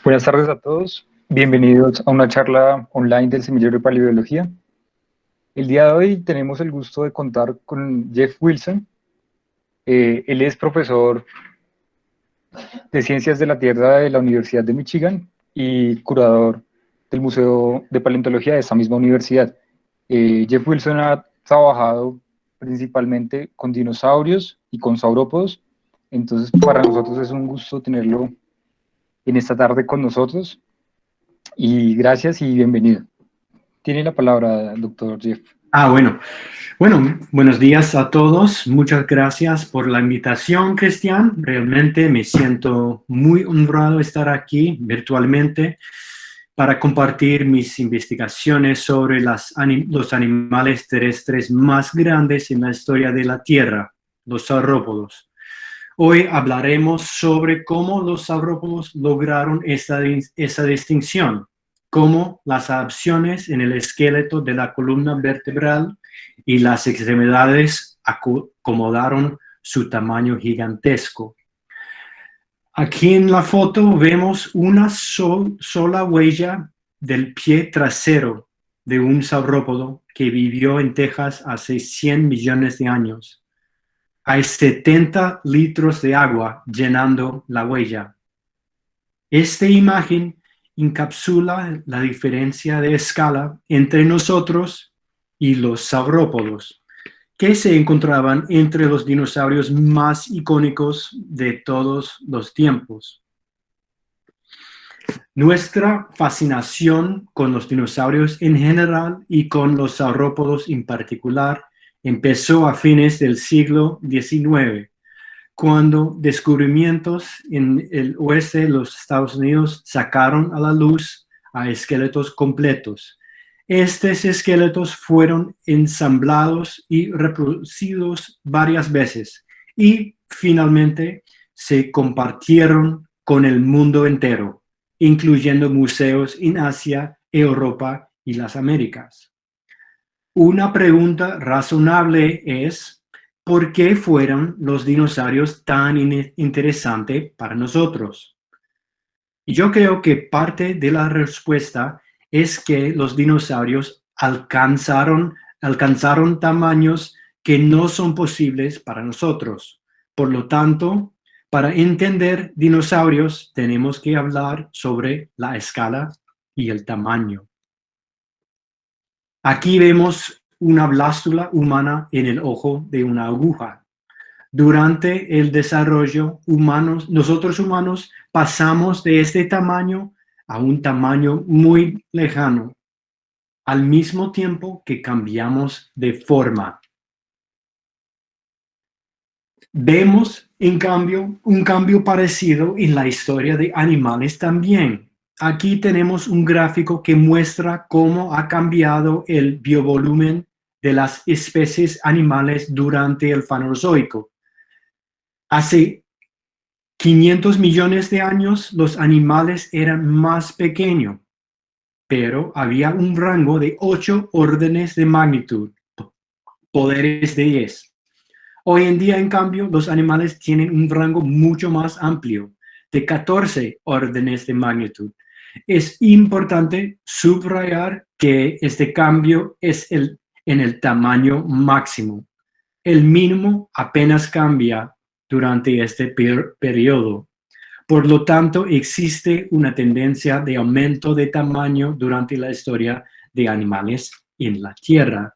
Buenas tardes a todos. Bienvenidos a una charla online del Semillero de Paleobiología. El día de hoy tenemos el gusto de contar con Jeff Wilson. Él es profesor de Ciencias de la Tierra de la Universidad de Michigan y curador del Museo de Paleontología de esta misma universidad. Jeff Wilson ha trabajado principalmente con dinosaurios y con saurópodos, entonces para nosotros es un gusto tenerlo en esta tarde con nosotros. Y gracias y bienvenido. Tiene la palabra, doctor Jeff. Buenos días a todos. Muchas gracias por la invitación, Cristian. Realmente me siento muy honrado de estar aquí virtualmente para compartir mis investigaciones sobre los animales terrestres más grandes en la historia de la Tierra, los saurópodos. Hoy hablaremos sobre cómo los saurópodos lograron esa distinción, cómo las adaptaciones en el esqueleto de la columna vertebral y las extremidades acomodaron su tamaño gigantesco. Aquí en la foto vemos una sola huella del pie trasero de un saurópodo que vivió en Texas hace 100 millones de años. Hay 70 litros de agua llenando la huella. Esta imagen encapsula la diferencia de escala entre nosotros y los saurópodos, que se encontraban entre los dinosaurios más icónicos de todos los tiempos. Nuestra fascinación con los dinosaurios en general y con los saurópodos en particular empezó a fines del siglo XIX, cuando descubrimientos en el oeste de los Estados Unidos sacaron a la luz a esqueletos completos. Estos esqueletos fueron ensamblados y reproducidos varias veces y finalmente se compartieron con el mundo entero, incluyendo museos en Asia, Europa y las Américas. Una pregunta razonable es: ¿por qué fueron los dinosaurios tan interesantes para nosotros? Y yo creo que parte de la respuesta es que los dinosaurios alcanzaron tamaños que no son posibles para nosotros. Por lo tanto, para entender dinosaurios tenemos que hablar sobre la escala y el tamaño. Aquí vemos una blástula humana en el ojo de una aguja. Durante el desarrollo nosotros humanos pasamos de este tamaño a un tamaño muy lejano, al mismo tiempo que cambiamos de forma. Vemos, en cambio, un cambio parecido en la historia de animales también. Aquí tenemos un gráfico que muestra cómo ha cambiado el biovolumen de las especies animales durante el Fanerozoico. Hace 500 millones de años los animales eran más pequeños, pero había un rango de 8 órdenes de magnitud, poderes de 10. Hoy en día, en cambio, los animales tienen un rango mucho más amplio, de 14 órdenes de magnitud. Es importante subrayar que este cambio es en el tamaño máximo. El mínimo apenas cambia durante este periodo. Por lo tanto, existe una tendencia de aumento de tamaño durante la historia de animales en la Tierra.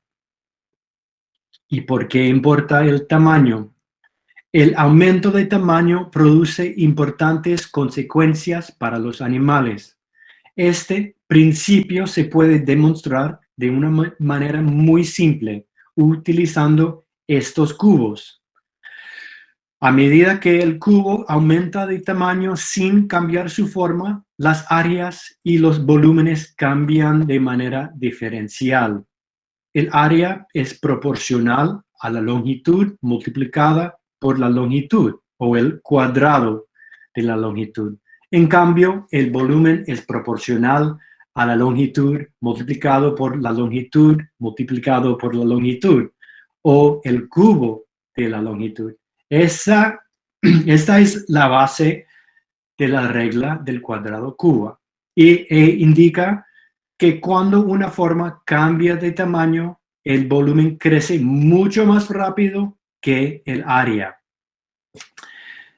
¿Y por qué importa el tamaño? El aumento de tamaño produce importantes consecuencias para los animales. Este principio se puede demostrar de una manera muy simple, utilizando estos cubos. A medida que el cubo aumenta de tamaño sin cambiar su forma, las áreas y los volúmenes cambian de manera diferencial. El área es proporcional a la longitud multiplicada por la longitud, o el cuadrado de la longitud. En cambio, el volumen es proporcional a la longitud multiplicado por la longitud multiplicado por la longitud, o el cubo de la longitud. Esta es la base de la regla del cuadrado cubo e indica que cuando una forma cambia de tamaño, el volumen crece mucho más rápido que el área.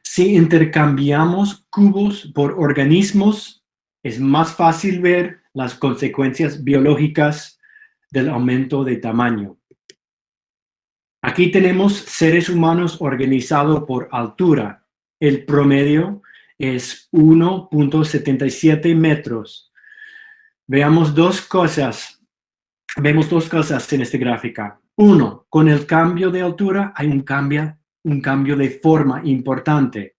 Si intercambiamos cubos por organismos, es más fácil ver las consecuencias biológicas del aumento de tamaño. Aquí tenemos seres humanos organizados por altura. El promedio es 1.77 metros. Vemos dos cosas en esta gráfica. Uno, con el cambio de altura hay un cambio de forma importante.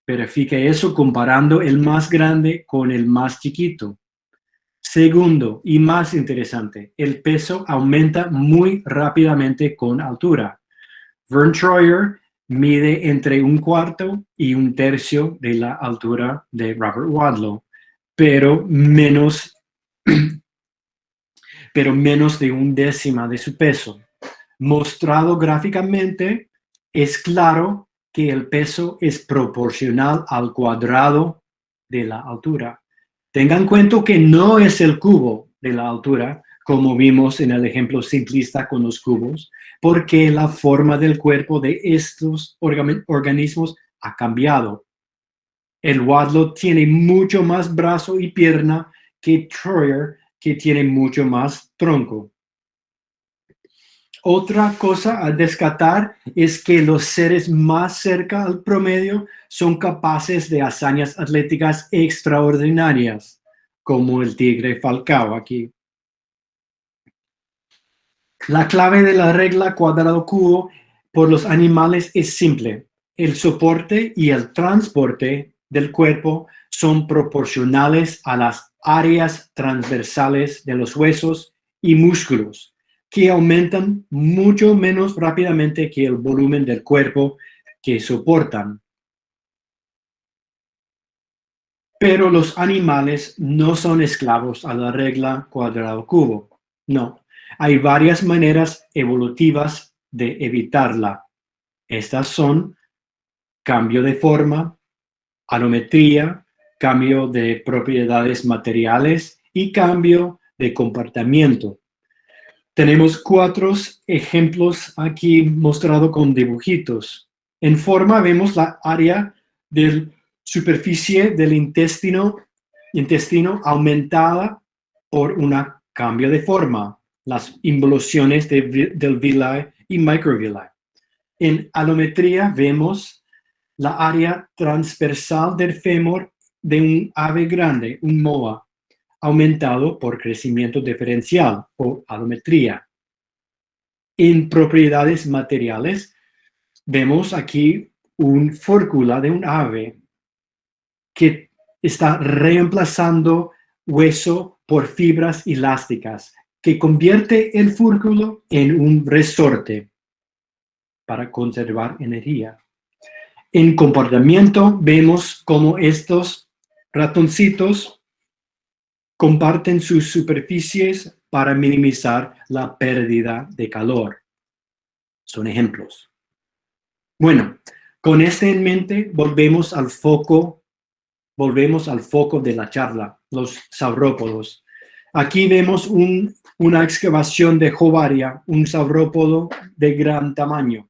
Verifique eso comparando el más grande con el más chiquito. Segundo, y más interesante, el peso aumenta muy rápidamente con altura. Vern Troyer mide entre 1/4 y 1/3 de la altura de Robert Wadlow, pero menos de 1/10 de su peso. Mostrado gráficamente, es claro que el peso es proporcional al cuadrado de la altura. Tengan en cuenta que no es el cubo de la altura, como vimos en el ejemplo simplista con los cubos, porque la forma del cuerpo de estos organismos ha cambiado. El Wadlow tiene mucho más brazo y pierna que Troyer, que tiene mucho más tronco. Otra cosa a destacar es que los seres más cerca al promedio son capaces de hazañas atléticas extraordinarias, como el tigre Falcao aquí. La clave de la regla cuadrado cubo por los animales es simple. El soporte y el transporte del cuerpo son proporcionales a las áreas transversales de los huesos y músculos, que aumentan mucho menos rápidamente que el volumen del cuerpo que soportan. Pero los animales no son esclavos a la regla cuadrado cubo. No, hay varias maneras evolutivas de evitarla. Estas son cambio de forma, alometría, cambio de propiedades materiales y cambio de comportamiento. Tenemos 4 ejemplos aquí mostrados con dibujitos. En forma vemos la área de superficie del intestino aumentada por un cambio de forma, las involuciones del villi y microvilli. En alometría vemos la área transversal del fémur de un ave grande, un moa, aumentado por crecimiento diferencial o alometría. En propiedades materiales, vemos aquí un fórcula de un ave que está reemplazando hueso por fibras elásticas, que convierte el fórculo en un resorte para conservar energía. En comportamiento, vemos cómo estos ratoncitos comparten sus superficies para minimizar la pérdida de calor. Son ejemplos. Bueno, con esto en mente, volvemos al foco de la charla, los saurópodos. Aquí vemos una excavación de Jovaria, un saurópodo de gran tamaño.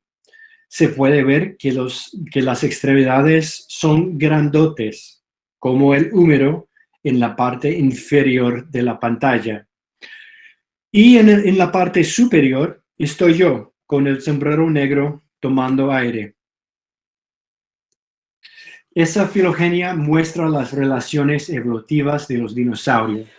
Se puede ver que las extremidades son grandotes, como el húmero en la parte inferior de la pantalla. Y en la parte superior estoy yo, con el sombrero negro, tomando aire. Esa filogenia muestra las relaciones evolutivas de los dinosaurios.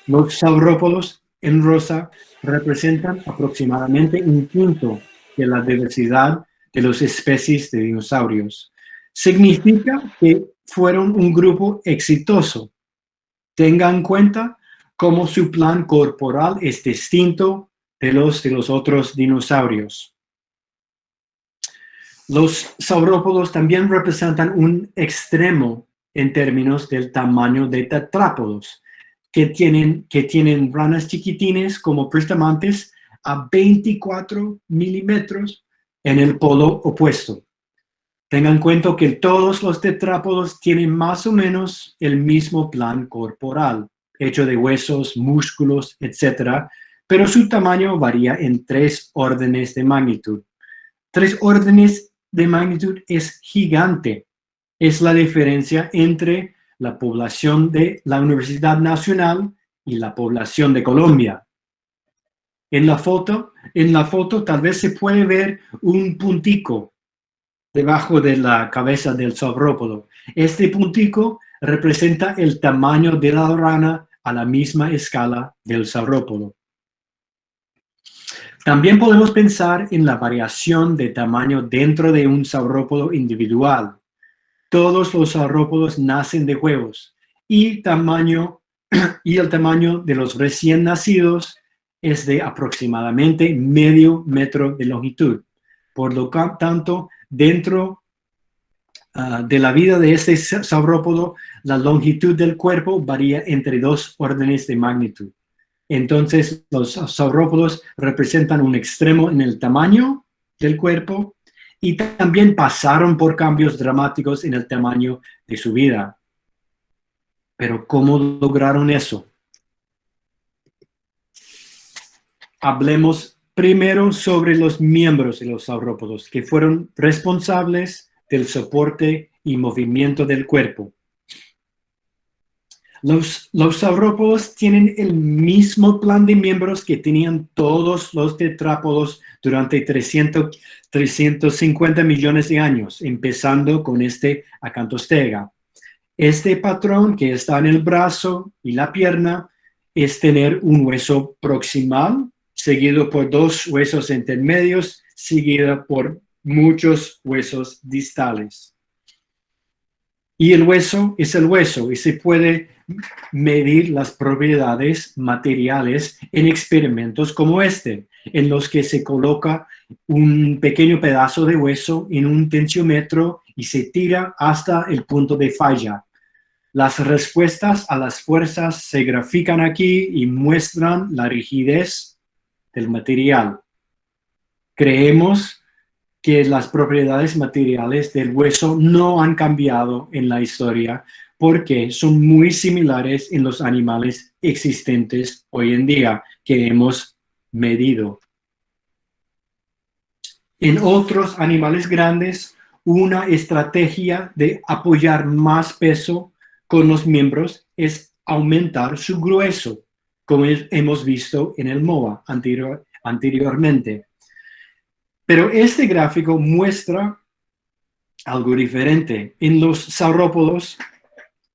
Los saurópodos en rosa representan aproximadamente 1/5 de la diversidad de las especies de dinosaurios. Significa que fueron un grupo exitoso. Tengan en cuenta cómo su plan corporal es distinto de los otros dinosaurios. Los saurópodos también representan un extremo en términos del tamaño de tetrápodos, que tienen ranas chiquitines como pristamantes a 24 milímetros en el polo opuesto. Tengan en cuenta que todos los tetrápodos tienen más o menos el mismo plan corporal, hecho de huesos, músculos, etc., pero su tamaño varía en 3 órdenes de magnitud. 3 órdenes de magnitud es gigante. Es la diferencia entre la población de la Universidad Nacional y la población de Colombia. En la foto tal vez se puede ver un puntico debajo de la cabeza del saurópodo. Este puntico representa el tamaño de la rana a la misma escala del saurópodo. También podemos pensar en la variación de tamaño dentro de un saurópodo individual. Todos los saurópodos nacen de huevos y el tamaño de los recién nacidos es de aproximadamente medio metro de longitud. Por lo tanto, dentro de la vida de este saurópodo, la longitud del cuerpo varía entre 2 órdenes de magnitud. Entonces, los saurópodos representan un extremo en el tamaño del cuerpo y también pasaron por cambios dramáticos en el tamaño de su vida. Pero ¿cómo lograron eso? Hablemos primero sobre los miembros de los saurópodos, que fueron responsables del soporte y movimiento del cuerpo. Los saurópodos tienen el mismo plan de miembros que tenían todos los tetrápodos durante 350 millones de años, empezando con este Acantostega. Este patrón que está en el brazo y la pierna es tener un hueso proximal, seguido por 2 huesos intermedios, seguida por muchos huesos distales. Y el hueso es el hueso y se puede medir las propiedades materiales en experimentos como este, en los que se coloca un pequeño pedazo de hueso en un tensiómetro y se tira hasta el punto de falla. Las respuestas a las fuerzas se grafican aquí y muestran la rigidez del material. Creemos que las propiedades materiales del hueso no han cambiado en la historia porque son muy similares en los animales existentes hoy en día que hemos medido. En otros animales grandes, una estrategia de apoyar más peso con los miembros es aumentar su grueso, como hemos visto en el MOA anteriormente. Pero este gráfico muestra algo diferente. En los saurópodos,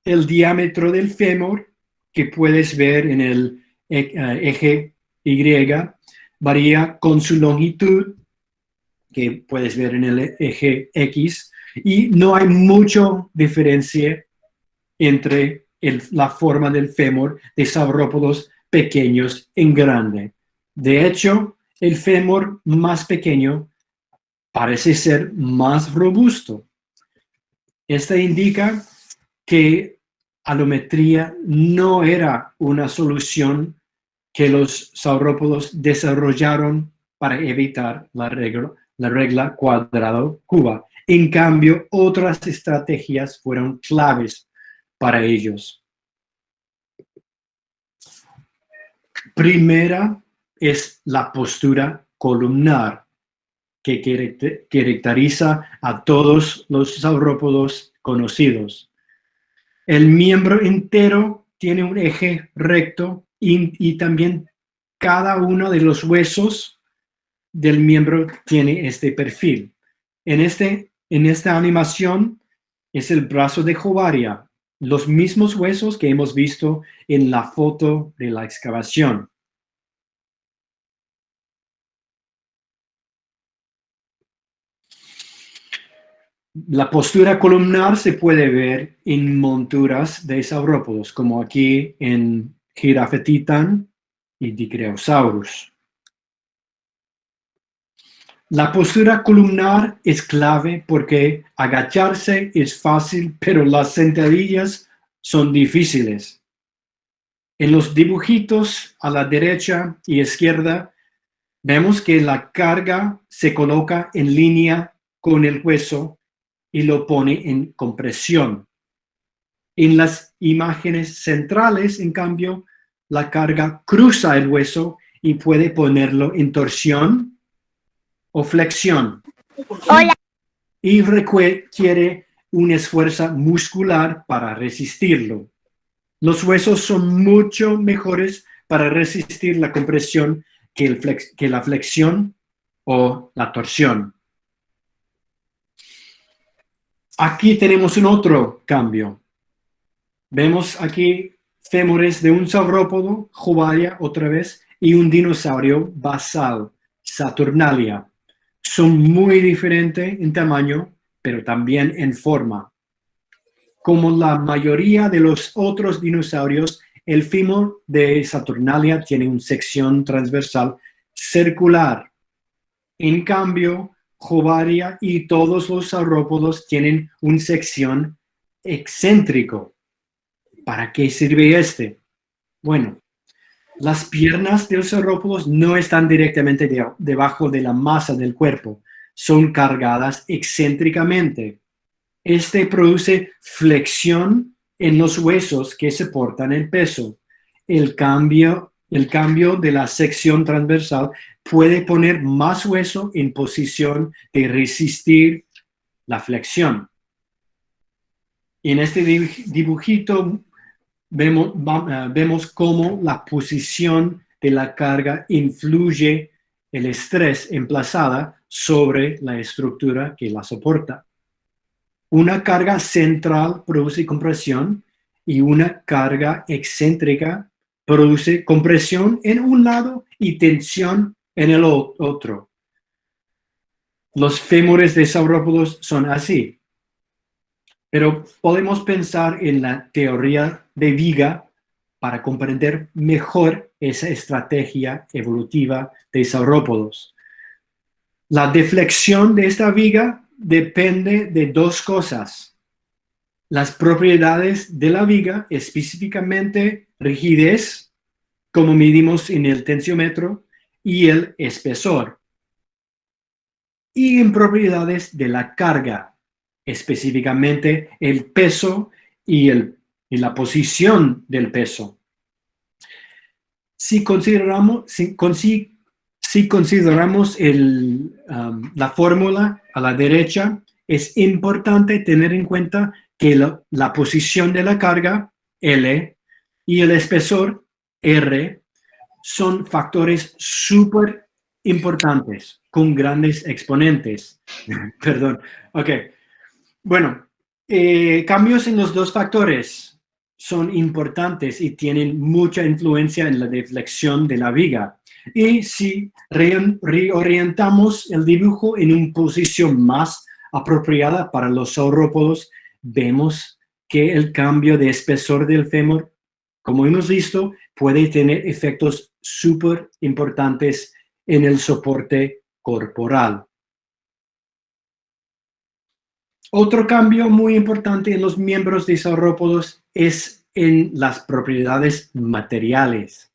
el diámetro del fémur, que puedes ver en el eje Y, varía con su longitud, que puedes ver en el eje X, y no hay mucha diferencia entre la forma del fémur de saurópodos pequeños en grande. De hecho, el fémur más pequeño parece ser más robusto. Esto indica que alometría no era una solución que los saurópodos desarrollaron para evitar la regla cuadrado-cuba. En cambio, otras estrategias fueron claves para ellos. Primera es la postura columnar, que caracteriza a todos los saurópodos conocidos. El miembro entero tiene un eje recto y también cada uno de los huesos del miembro tiene este perfil. En esta animación es el brazo de Jovaria, los mismos huesos que hemos visto en la foto de la excavación. La postura columnar se puede ver en monturas de saurópodos, como aquí en Giraffatitan y Dicraeosaurus. La postura columnar es clave porque agacharse es fácil, pero las sentadillas son difíciles. En los dibujitos a la derecha y izquierda, vemos que la carga se coloca en línea con el hueso y lo pone en compresión. En las imágenes centrales, en cambio, la carga cruza el hueso y puede ponerlo en torsión o flexión. Hola. Y requiere un esfuerzo muscular para resistirlo. Los huesos son mucho mejores para resistir la compresión que la flexión o la torsión. Aquí tenemos un otro cambio. Vemos aquí fémures de un saurópodo, Jovaria otra vez, y un dinosaurio basal, Saturnalia. Son muy diferentes en tamaño, pero también en forma. Como la mayoría de los otros dinosaurios, el fémur de Saturnalia tiene una sección transversal circular. En cambio, Jovaria y todos los saurópodos tienen una sección excéntrico. ¿Para qué sirve este? Bueno, las piernas de los saurópodos no están directamente debajo de la masa del cuerpo, son cargadas excéntricamente. Este produce flexión en los huesos que soportan el peso. El cambio de la sección transversal puede poner más hueso en posición de resistir la flexión. En este dibujito vemos cómo la posición de la carga influye el estrés emplazada sobre la estructura que la soporta. Una carga central produce compresión y una carga excéntrica produce compresión en un lado y tensión en el otro. Los fémures de saurópodos son así. Pero podemos pensar en la teoría de viga para comprender mejor esa estrategia evolutiva de saurópodos. La deflexión de esta viga depende de dos cosas: las propiedades de la viga, específicamente rigidez, como medimos en el tensiómetro, y el espesor. Y en propiedades de la carga, específicamente el peso y la posición del peso. Si consideramos la fórmula a la derecha, es importante tener en cuenta que la posición de la carga, L, y el espesor, R, son factores súper importantes, con grandes exponentes. Perdón. Ok. Bueno, cambios en los dos factores son importantes y tienen mucha influencia en la deflexión de la viga. Y si reorientamos el dibujo en una posición más apropiada para los saurópodos, vemos que el cambio de espesor del fémur, como hemos visto, puede tener efectos súper importantes en el soporte corporal. Otro cambio muy importante en los miembros de saurópodos es en las propiedades materiales.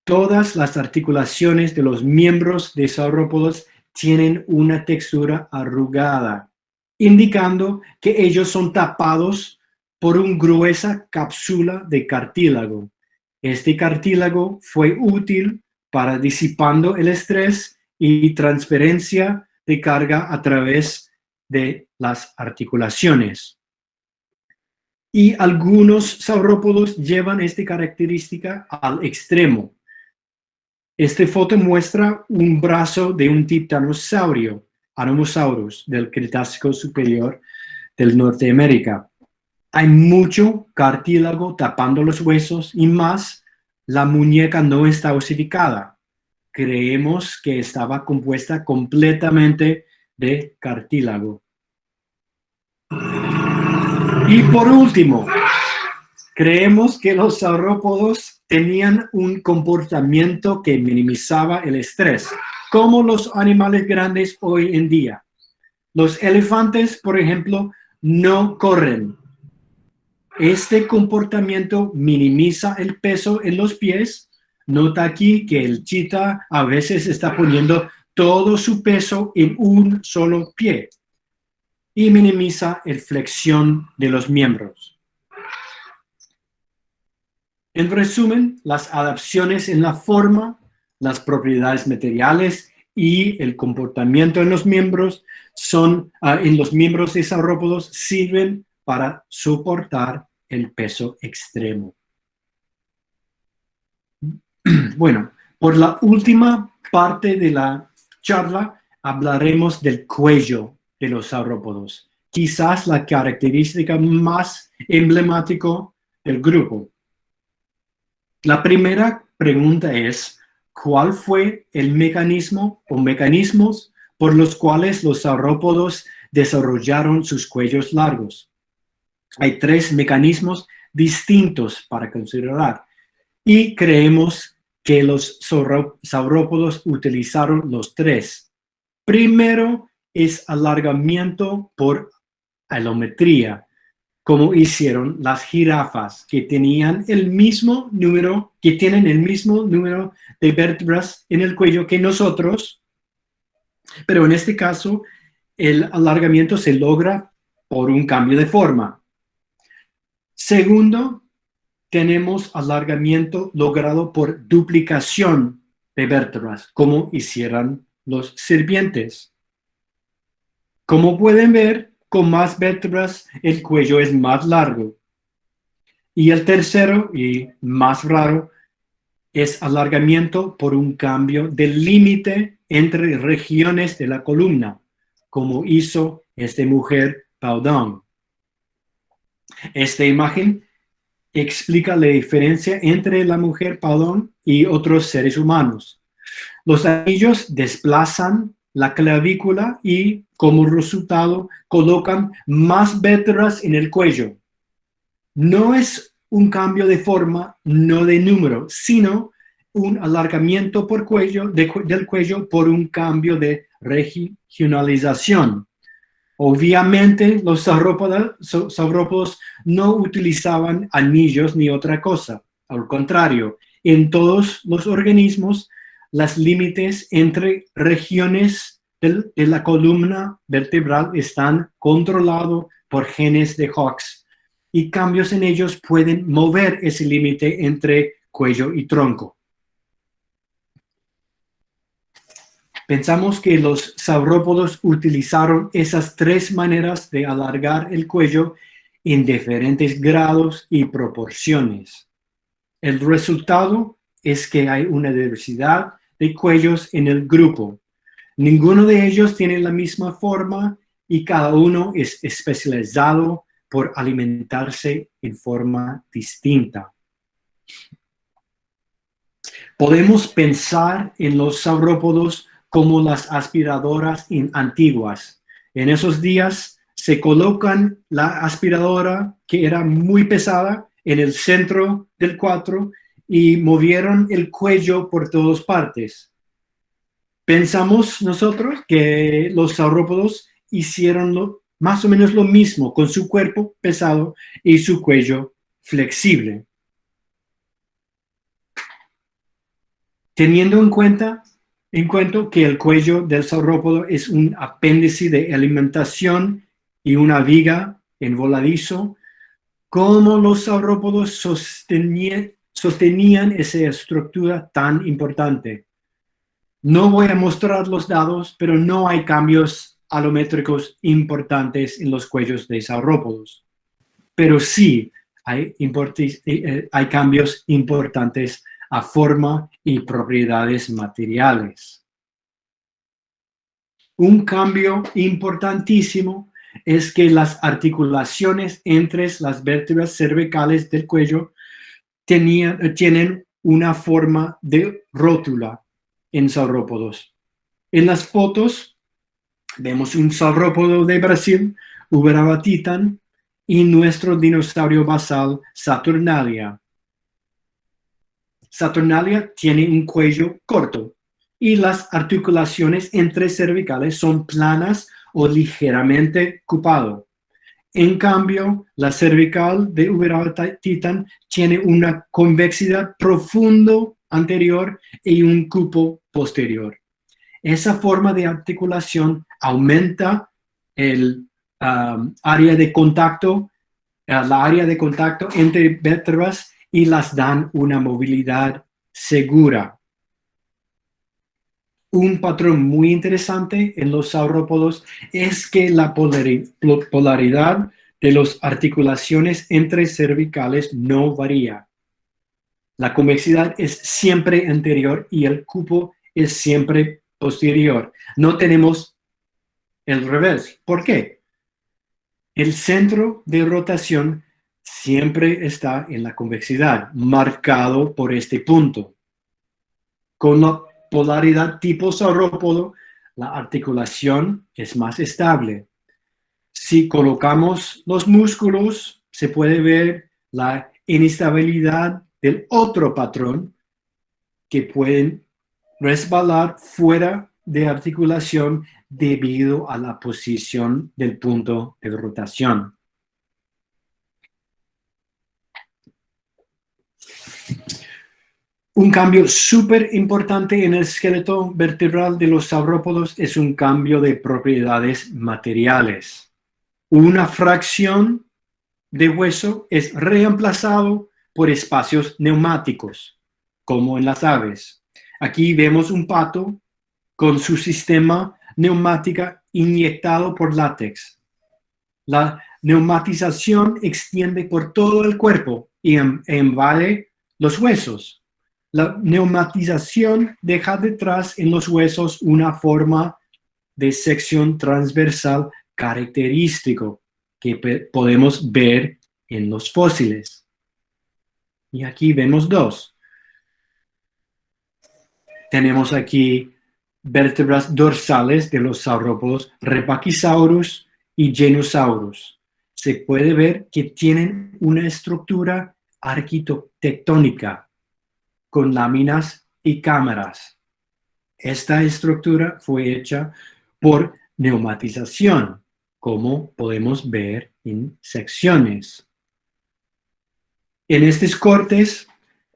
Todas las articulaciones de los miembros de saurópodos tienen una textura arrugada, indicando que ellos son tapados por una gruesa cápsula de cartílago. Este cartílago fue útil para disipando el estrés y transferencia de carga a través de las articulaciones. Y algunos saurópodos llevan esta característica al extremo. Esta foto muestra un brazo de un titanosaurio, Anomosaurus, del Cretácico superior del Norteamérica. Hay mucho cartílago tapando los huesos y más, la muñeca no está osificada. Creemos que estaba compuesta completamente de cartílago. Y por último, creemos que los saurópodos tenían un comportamiento que minimizaba el estrés, como los animales grandes hoy en día. Los elefantes, por ejemplo, no corren. Este comportamiento minimiza el peso en los pies. Nota aquí que el chita a veces está poniendo todo su peso en un solo pie. y minimiza la flexión de los miembros. En resumen, las adaptaciones en la forma, las propiedades materiales y el comportamiento en los miembros de saurópodos sirven para soportar el peso extremo. Bueno, por la última parte de la charla hablaremos del cuello de los saurópodos, quizás la característica más emblemática del grupo. La primera pregunta es, ¿cuál fue el mecanismo o mecanismos por los cuales los saurópodos desarrollaron sus cuellos largos? Hay 3 mecanismos distintos para considerar y creemos que los saurópodos utilizaron los 3. Primero es alargamiento por alometría, como hicieron las jirafas, que tienen el mismo número de vértebras en el cuello que nosotros, pero en este caso el alargamiento se logra por un cambio de forma. Segundo, tenemos alargamiento logrado por duplicación de vértebras, como hicieron los serpientes. Como pueden ver, con más vértebras el cuello es más largo. Y el tercero, y más raro, es alargamiento por un cambio del límite entre regiones de la columna, como hizo esta mujer Baudin. Esta imagen explica la diferencia entre la mujer Baudin y otros seres humanos. Los anillos desplazan la clavícula y, como resultado, colocan más vértebras en el cuello. No es un cambio de forma, no de número, sino un alargamiento del cuello por un cambio de regionalización. Obviamente, los saurópodos no utilizaban anillos ni otra cosa. Al contrario, en todos los organismos, los límites entre regiones de la columna vertebral están controlados por genes de Hox y cambios en ellos pueden mover ese límite entre cuello y tronco. Pensamos que los saurópodos utilizaron esas 3 maneras de alargar el cuello en diferentes grados y proporciones. El resultado es que hay una diversidad de cuellos en el grupo. Ninguno de ellos tiene la misma forma y cada uno es especializado por alimentarse en forma distinta. Podemos pensar en los saurópodos como las aspiradoras antiguas. En esos días se colocan la aspiradora, que era muy pesada, en el centro del cuadro y movieron el cuello por todas partes. Pensamos nosotros que los saurópodos hicieron más o menos lo mismo con su cuerpo pesado y su cuello flexible. Teniendo en cuenta que el cuello del saurópodo es un apéndice de alimentación y una viga en voladizo, ¿cómo los saurópodos sostenían esa estructura tan importante? No voy a mostrar los datos, pero no hay cambios alométricos importantes en los cuellos de saurópodos. Pero sí hay cambios importantes a forma y propiedades materiales. Un cambio importantísimo es que las articulaciones entre las vértebras cervicales del cuello tienen una forma de rótula en saurópodos. En las fotos vemos un saurópodo de Brasil, Uberabatitan, y nuestro dinosaurio basal, Saturnalia. Saturnalia tiene un cuello corto y las articulaciones entre cervicales son planas o ligeramente cupado. En cambio, la cervical de Uberabatitan tiene una convexidad profundo anterior y un cupo posterior. Esa forma de articulación aumenta el área de contacto, la área de contacto entre vértebras y las dan una movilidad segura. Un patrón muy interesante en los saurópodos es que la polaridad de las articulaciones entre cervicales no varía. La convexidad es siempre anterior y el cupo es siempre posterior. No tenemos el revés. ¿Por qué? El centro de rotación siempre está en la convexidad, marcado por este punto. Con la polaridad tipo saurópodo, la articulación es más estable. Si colocamos los músculos, se puede ver la inestabilidad del otro patrón que pueden resbalar fuera de articulación debido a la posición del punto de rotación. Un cambio súper importante en el esqueleto vertebral de los saurópodos es un cambio de propiedades materiales. Una fracción de hueso es reemplazado por espacios neumáticos, como en las aves. Aquí vemos un pato con su sistema neumática inyectado por látex. La neumatización extiende por todo el cuerpo y invade los huesos. La neumatización deja detrás en los huesos una forma de sección transversal característico que podemos ver en los fósiles. Y aquí vemos dos. Tenemos aquí vértebras dorsales de los saurópodos Repachisaurus y Genosaurus. Se puede ver que tienen una estructura arquitectónica con láminas y cámaras. Esta estructura fue hecha por neumatización, como podemos ver en secciones. En estos cortes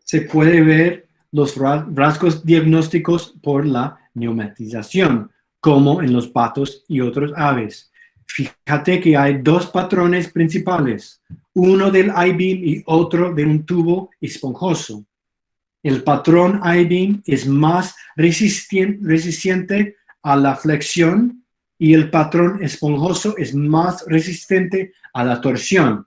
se puede ver los rasgos diagnósticos por la neumatización, como en los patos y otras aves. Fíjate que hay dos patrones principales, uno del I-beam y otro de un tubo esponjoso. El patrón I-beam es más resistente a la flexión y el patrón esponjoso es más resistente a la torsión.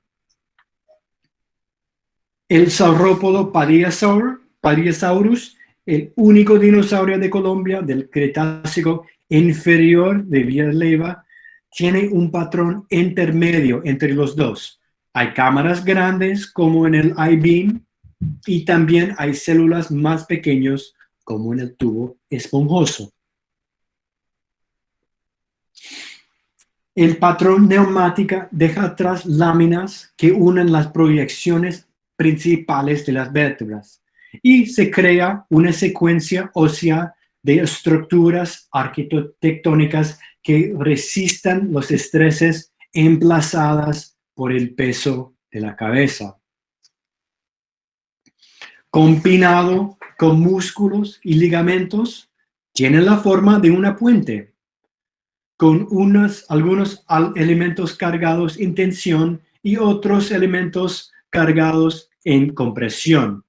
El saurópodo Pariasaurus, el único dinosaurio de Colombia del Cretácico inferior de Villaleva, tiene un patrón intermedio entre los dos. Hay cámaras grandes como en el I-beam y también hay células más pequeñas como en el tubo esponjoso. El patrón neumática deja atrás láminas que unen las proyecciones principales de las vértebras y se crea una secuencia ósea de estructuras arquitectónicas que resistan los estreses emplazadas por el peso de la cabeza. Combinado con músculos y ligamentos, tiene la forma de una puente, con algunos elementos cargados en tensión y otros elementos cargados en compresión.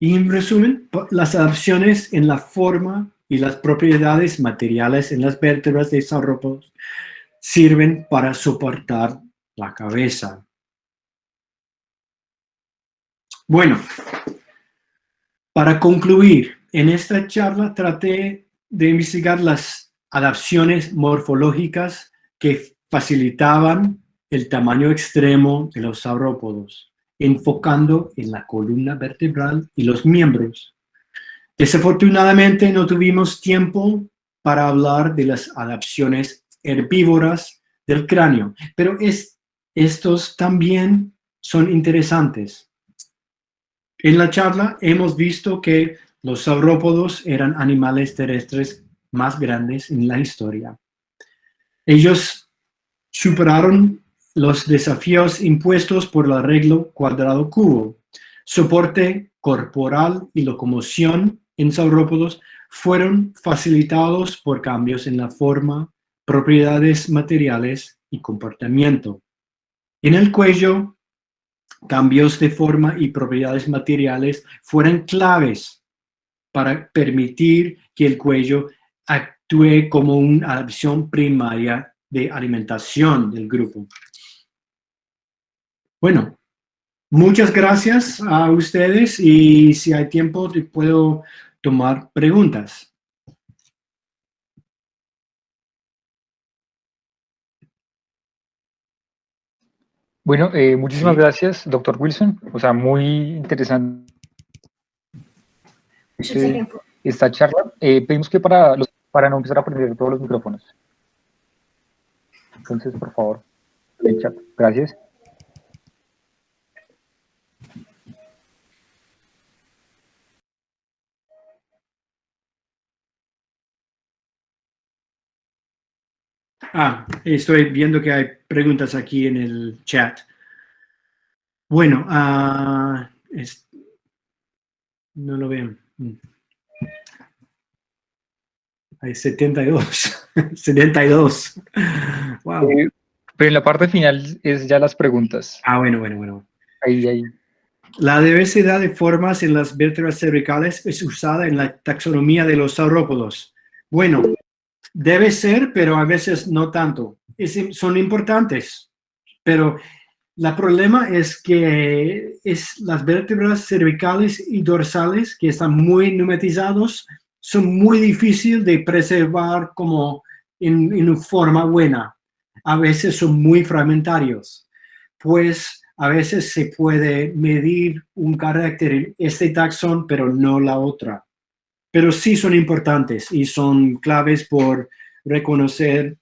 Y en resumen, las adaptaciones en la forma y las propiedades materiales en las vértebras de saurópodos sirven para soportar la cabeza. Bueno, para concluir, en esta charla traté de investigar las adaptaciones morfológicas que facilitaban el tamaño extremo de los saurópodos, enfocando en la columna vertebral y los miembros. Desafortunadamente no tuvimos tiempo para hablar de las adaptaciones herbívoras del cráneo, pero estos también son interesantes. En la charla hemos visto que los saurópodos eran animales terrestres más grandes en la historia. Ellos superaron los desafíos impuestos por la regla cuadrado-cubo. Soporte corporal y locomoción en saurópodos fueron facilitados por cambios en la forma, propiedades materiales y comportamiento. En el cuello, cambios de forma y propiedades materiales fueron claves para permitir que el cuello actúe como una opción primaria de alimentación del grupo. Bueno, muchas gracias a ustedes y si hay tiempo puedo tomar preguntas. Bueno, muchísimas Sí. gracias, doctor Wilson. O sea, muy interesante esta charla. Pedimos que para no empezar a prender todos los micrófonos. Entonces, por favor, el chat. Gracias. Estoy viendo que hay preguntas aquí en el chat. Bueno, no lo veo. Hay 72. 72. Wow. Pero en la parte final es ya las preguntas. Bueno. Ahí. La diversidad de formas en las vértebras cervicales es usada en la taxonomía de los saurópodos. Bueno, debe ser, pero a veces no tanto. Son importantes, pero el problema es que las vértebras cervicales y dorsales, que están muy numerizados, son muy difíciles de preservar como en forma buena. A veces son muy fragmentarios. Pues a veces se puede medir un carácter en este taxón, pero no la otra. Pero sí son importantes y son claves por reconocer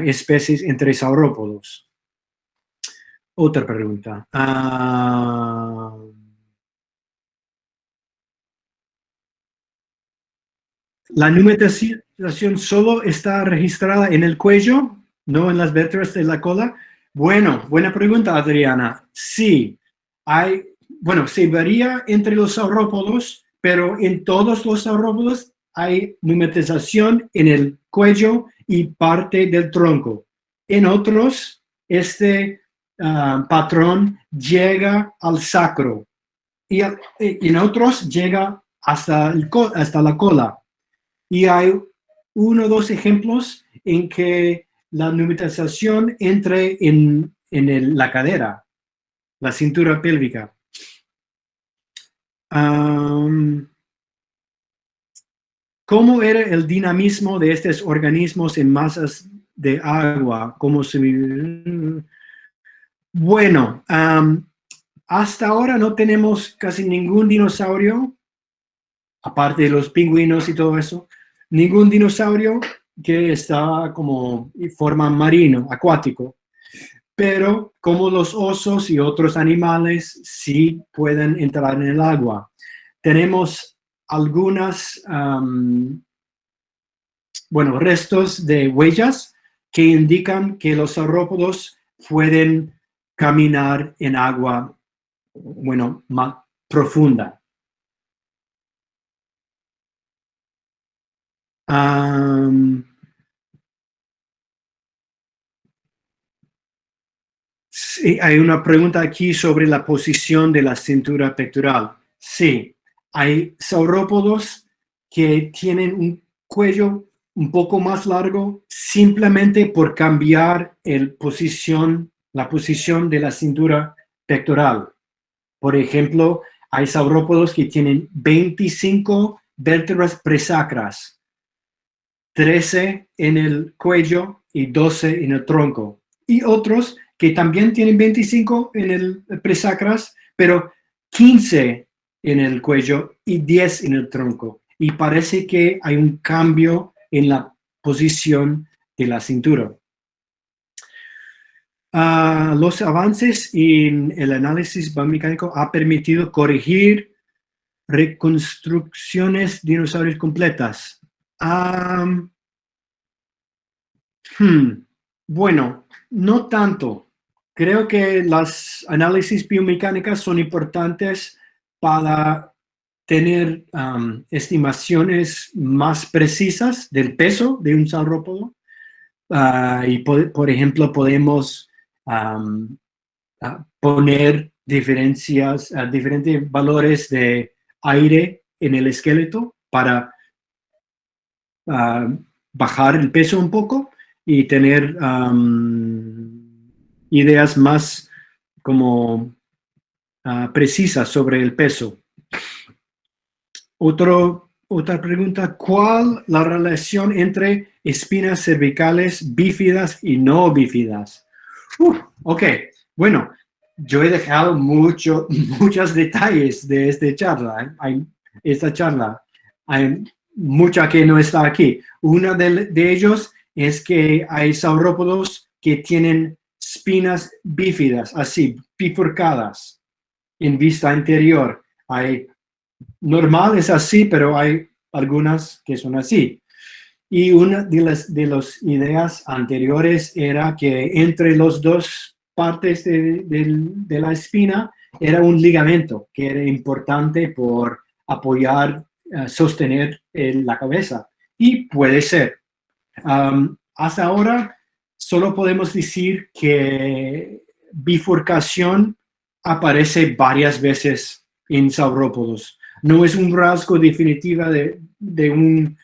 especies entre saurópodos. Otra pregunta. ¿La numeración solo está registrada en el cuello, no en las vértebras de la cola? Bueno, buena pregunta, Adriana. Sí, se varía entre los saurópodos, pero en todos los saurópodos hay numerización en el cuello y parte del tronco. En otros, este patrón llega al sacro y en otros llega hasta la cola. Y hay 1 o 2 ejemplos en que la numerización entre en la cadera, la cintura pélvica. ¿Cómo era el dinamismo de estos organismos en masas de agua? Bueno, hasta ahora no tenemos casi ningún dinosaurio, aparte de los pingüinos y todo eso, ningún dinosaurio que está como en forma marino, acuático. Pero como los osos y otros animales sí pueden entrar en el agua. Tenemos algunas, restos de huellas que indican que los saurópodos pueden caminar en agua, más profunda. Sí, hay una pregunta aquí sobre la posición de la cintura pectoral. Sí, hay saurópodos que tienen un cuello un poco más largo simplemente por cambiar la posición de la cintura pectoral. Por ejemplo, hay saurópodos que tienen 25 vértebras presacras, 13 en el cuello y 12 en el tronco. Y otros que también tienen 25 en el presacras, pero 15 en el cuello y 10 en el tronco. Y parece que hay un cambio en la posición de la cintura. Los avances en el análisis biomecánico han permitido corregir reconstrucciones dinosaurios completas. Bueno, no tanto. Creo que las análisis biomecánicas son importantes para tener estimaciones más precisas del peso de un saurópodo. Y por ejemplo, podemos poner diferentes valores de aire en el esqueleto para bajar el peso un poco y tener ideas más como precisas sobre el peso. Otra pregunta, ¿cuál la relación entre espinas cervicales bífidas y no bífidas? Ok, bueno, yo he dejado muchos detalles de esta charla. Hay mucha que no está aquí. Uno de ellos es que hay saurópodos que tienen espinas bífidas, así, bifurcadas, en vista anterior. Normal es así, pero hay algunas que son así. Y una de las ideas anteriores era que entre las dos partes de la espina era un ligamento que era importante por apoyar, sostener la cabeza. Y puede ser. Hasta ahora solo podemos decir que bifurcación aparece varias veces en saurópodos. No es un rasgo definitivo de un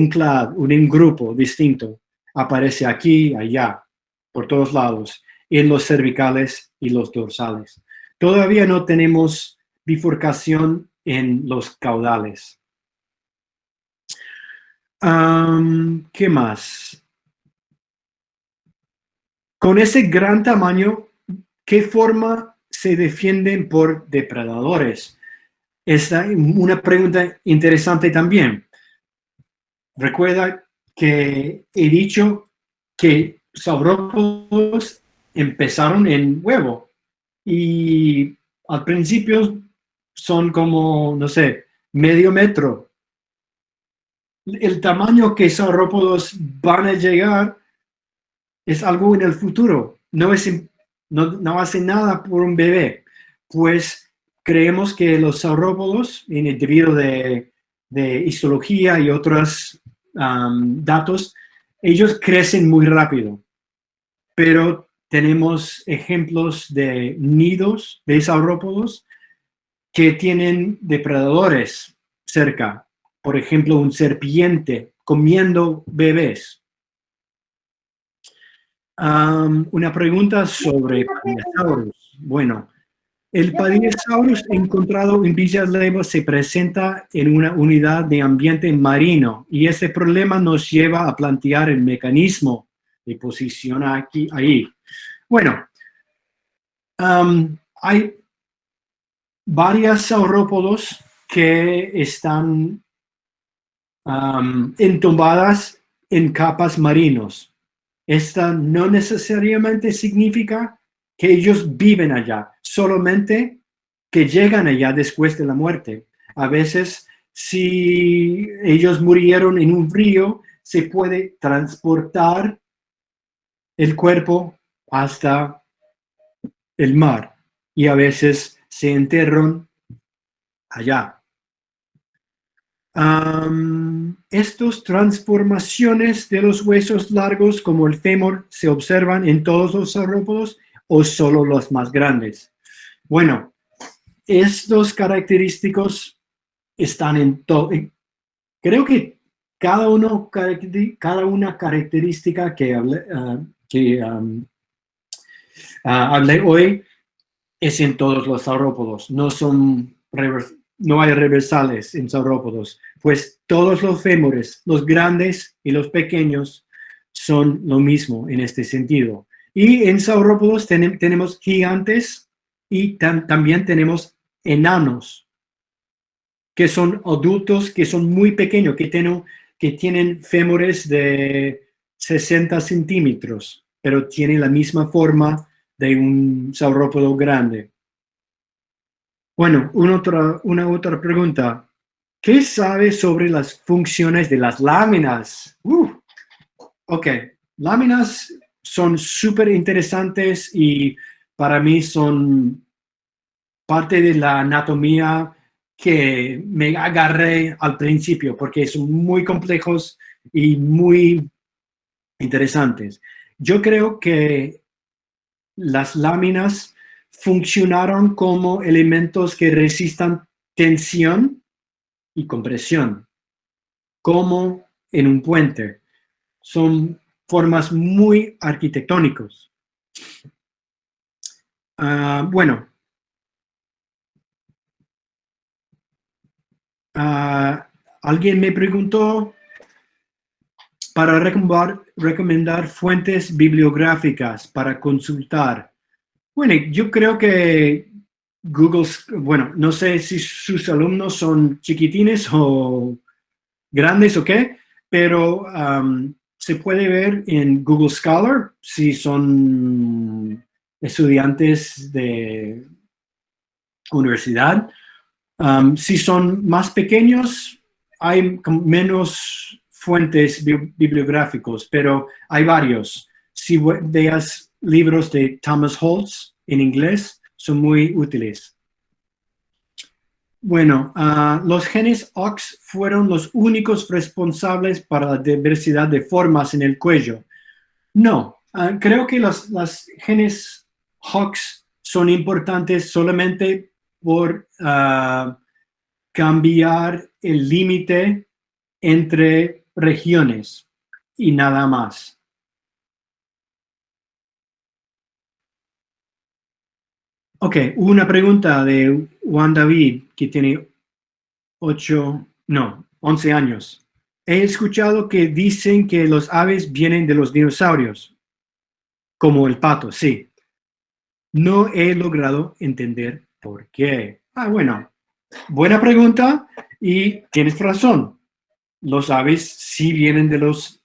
clado, un grupo distinto. Aparece aquí, allá, por todos lados, en los cervicales y los dorsales. Todavía no tenemos bifurcación en los caudales. ¿Qué más? Con ese gran tamaño, ¿qué forma se defienden por depredadores? Esta es una pregunta interesante también. Recuerda que he dicho que saurópodos empezaron en huevo y al principio son como, no sé, medio metro. El tamaño que saurópodos van a llegar es algo en el futuro. No hace nada por un bebé. Pues creemos que los saurópodos, debido de histología y otros datos, ellos crecen muy rápido. Pero tenemos ejemplos de nidos de saurópodos que tienen depredadores cerca. Por ejemplo, un serpiente comiendo bebés. Una pregunta sobre Padinosaurus. Bueno, el Padinosaurus encontrado en Villas Leyva se presenta en una unidad de ambiente marino y este problema nos lleva a plantear el mecanismo de posición ahí. Bueno, hay varios saurópodos que están entombadas en capas marinos. Esta no necesariamente significa que ellos viven allá, solamente que llegan allá después de la muerte. A veces, si ellos murieron en un río, se puede transportar el cuerpo hasta el mar y a veces se enterran allá. Estas transformaciones de los huesos largos como el fémur se observan en todos los saurópodos o solo los más grandes. Bueno, estos característicos están en todo. Creo que cada una característica que hablé hoy es en todos los saurópodos. No hay reversales en saurópodos, pues todos los fémures, los grandes y los pequeños, son lo mismo en este sentido. Y en saurópodos tenemos gigantes y también tenemos enanos, que son adultos, que son muy pequeños, que tienen fémures de 60 centímetros, pero tienen la misma forma de un saurópodo grande. Bueno, una otra pregunta. ¿Qué sabes sobre las funciones de las láminas? Ok, láminas son súper interesantes y para mí son parte de la anatomía que me agarré al principio porque son muy complejos y muy interesantes. Yo creo que las láminas funcionaron como elementos que resistan tensión y compresión, como en un puente. Son formas muy arquitectónicas. Bueno, alguien me preguntó para recomendar fuentes bibliográficas para consultar. Bueno, yo creo que Google, bueno, no sé si sus alumnos son chiquitines o grandes o qué, pero se puede ver en Google Scholar si son estudiantes de universidad. Si son más pequeños, hay menos fuentes bibliográficos, pero hay varios. Si veas libros de Thomas Holtz en inglés, son muy útiles. Bueno, los genes OX fueron los únicos responsables para la diversidad de formas en el cuello. No, creo que los genes HOX son importantes solamente por cambiar el límite entre regiones y nada más. Ok, una pregunta de Juan David, que tiene 11 años. He escuchado que dicen que los aves vienen de los dinosaurios, como el pato, sí. No he logrado entender por qué. Bueno, buena pregunta y tienes razón. Los aves sí vienen de los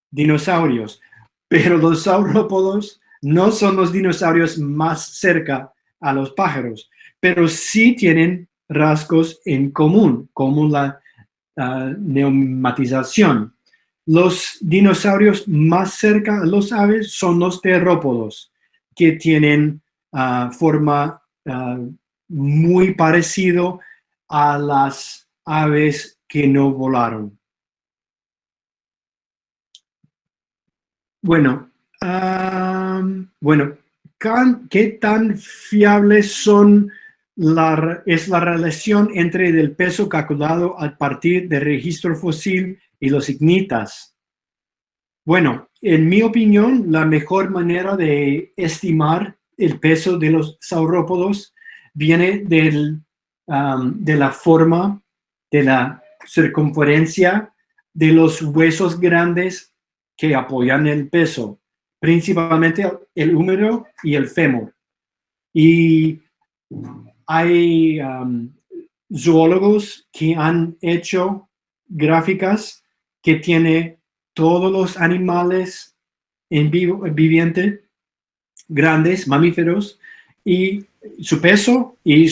dinosaurios, pero los saurópodos no son los dinosaurios más cerca a los pájaros, pero sí tienen rasgos en común, como la neumatización. Los dinosaurios más cerca a los aves son los terópodos, que tienen forma muy parecido a las aves que no volaron. Bueno, ¿qué tan fiables es la relación entre el peso calculado a partir del registro fósil y los ignitas? Bueno, en mi opinión, la mejor manera de estimar el peso de los saurópodos viene de la forma, de la circunferencia de los huesos grandes que apoyan el peso, principalmente el húmero y el fémur. Y hay zoólogos que han hecho gráficas que tiene todos los animales en vivo, vivientes, grandes, mamíferos, y su peso y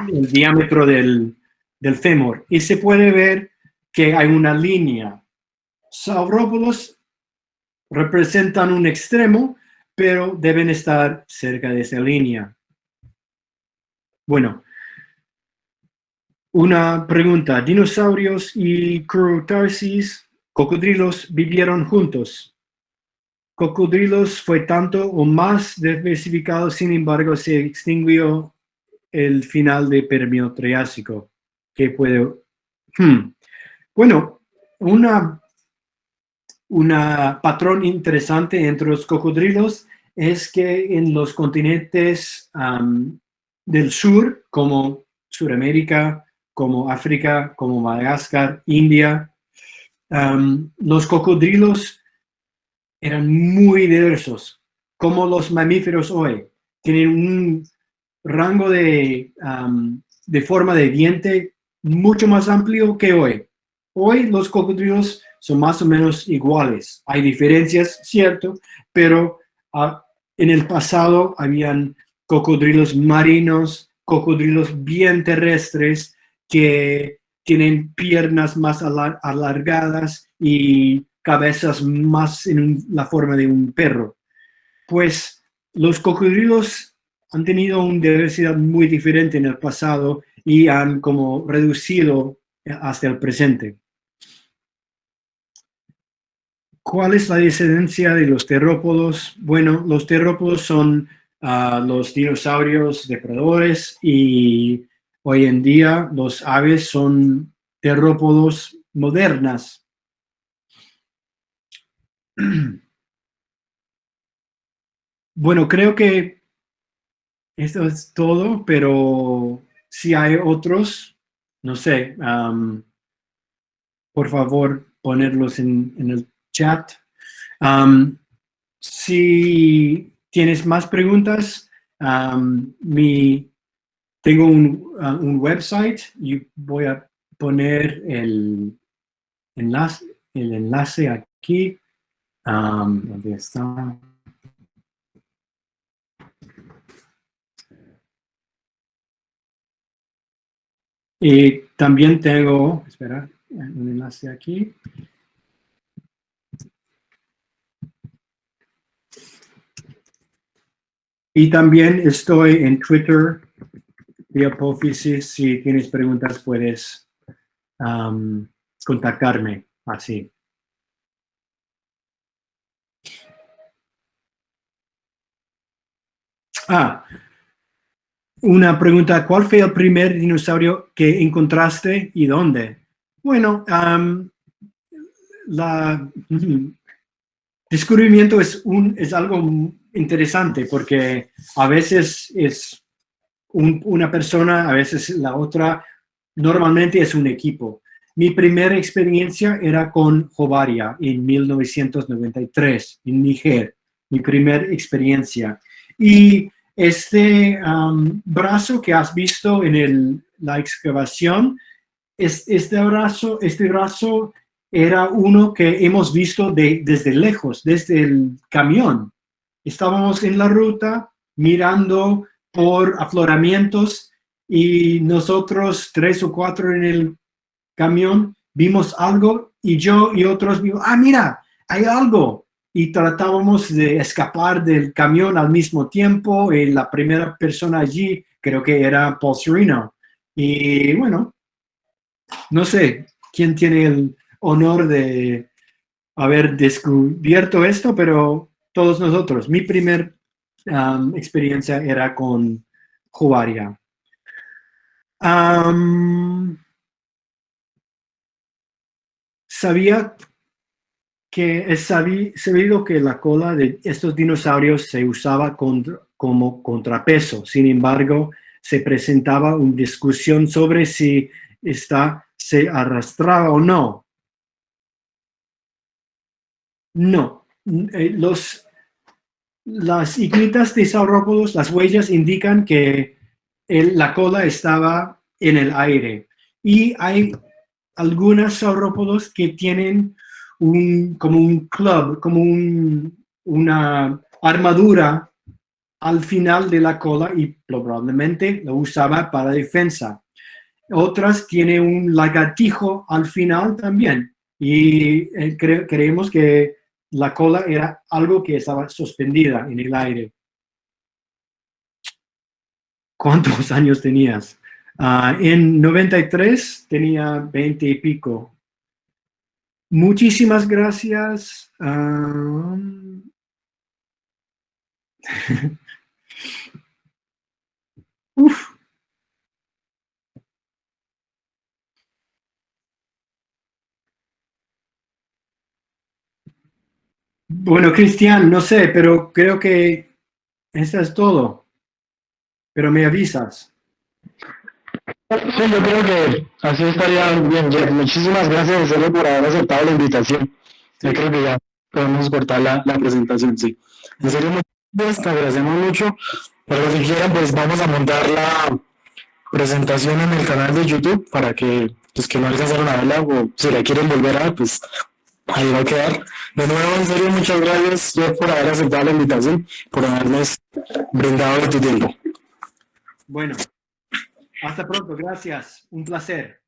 el diámetro del fémur. Y se puede ver que hay una línea. Saurópodos representan un extremo, pero deben estar cerca de esa línea. Bueno, una pregunta. ¿Dinosaurios y Cretaceous, cocodrilos, vivieron juntos? Cocodrilos fue tanto o más diversificado, sin embargo, se extinguió el final de Permio-Triásico. ¿Qué puede? Bueno, una patrón interesante entre los cocodrilos es que en los continentes del sur, como Sudamérica, como África, como Madagascar, India, los cocodrilos eran muy diversos, como los mamíferos hoy. Tienen un rango de forma de diente mucho más amplio que hoy. Hoy los cocodrilos son más o menos iguales. Hay diferencias, cierto, pero en el pasado habían cocodrilos marinos, cocodrilos bien terrestres que tienen piernas más alargadas y cabezas más en la forma de un perro. Pues los cocodrilos han tenido una diversidad muy diferente en el pasado y han como reducido hasta el presente. ¿Cuál es la descendencia de los terópodos? Bueno, los terópodos son los dinosaurios depredadores y hoy en día los aves son terópodos modernas. Bueno, creo que esto es todo, pero si hay otros, no sé, por favor, ponerlos en el chat. Si tienes más preguntas, tengo un website y voy a poner el enlace aquí. ¿Dónde está? Y también tengo, espera, un enlace aquí. Y también estoy en Twitter, Apófisis. Si tienes preguntas, puedes contactarme así. Una pregunta, ¿cuál fue el primer dinosaurio que encontraste y dónde? Bueno, descubrimiento es algo interesante porque a veces es una persona, a veces la otra, normalmente es un equipo. Mi primera experiencia era con Jovaria en 1993 en Níger, mi primera experiencia. Y este brazo que has visto en la excavación, este brazo era uno que hemos visto desde lejos, desde el camión. Estábamos en la ruta mirando por afloramientos y nosotros 3 o 4 en el camión vimos algo y yo y otros vimos, mira, hay algo. Y tratábamos de escapar del camión al mismo tiempo. Y la primera persona allí creo que era Paul Sereno. Y bueno, no sé quién tiene el honor de haber descubierto esto, pero todos nosotros. Mi primer experiencia era con Jovaria. Sabía que es sabido que la cola de estos dinosaurios se usaba como contrapeso. Sin embargo, se presentaba una discusión sobre si esta se arrastraba o no. No. Las ignitas de saurópodos, las huellas indican que la cola estaba en el aire. Y hay algunos saurópodos que tienen como un club, como una armadura al final de la cola y probablemente lo usaba para defensa. Otras tienen un lagartijo al final también y creemos que la cola era algo que estaba suspendida en el aire. ¿Cuántos años tenías? En 93 tenía 20 y pico. Muchísimas gracias. Uf. Bueno, Cristian, no sé, pero creo que eso es todo. Pero me avisas. Sí, yo creo que así estaría bien, Jeff. Muchísimas gracias en serio por haber aceptado la invitación. Sí. Yo creo que ya podemos cortar la presentación, sí. En serio, muchas gracias, te agradecemos mucho. Pero si quieren, pues vamos a montar la presentación en el canal de YouTube para que los que no alcanzaron a verla o si la quieren volver a ver, pues ahí va a quedar. De nuevo, en serio, muchas gracias, Jeff, por haber aceptado la invitación, por habernos brindado de tu tiempo. Bueno, hasta pronto, gracias. Un placer.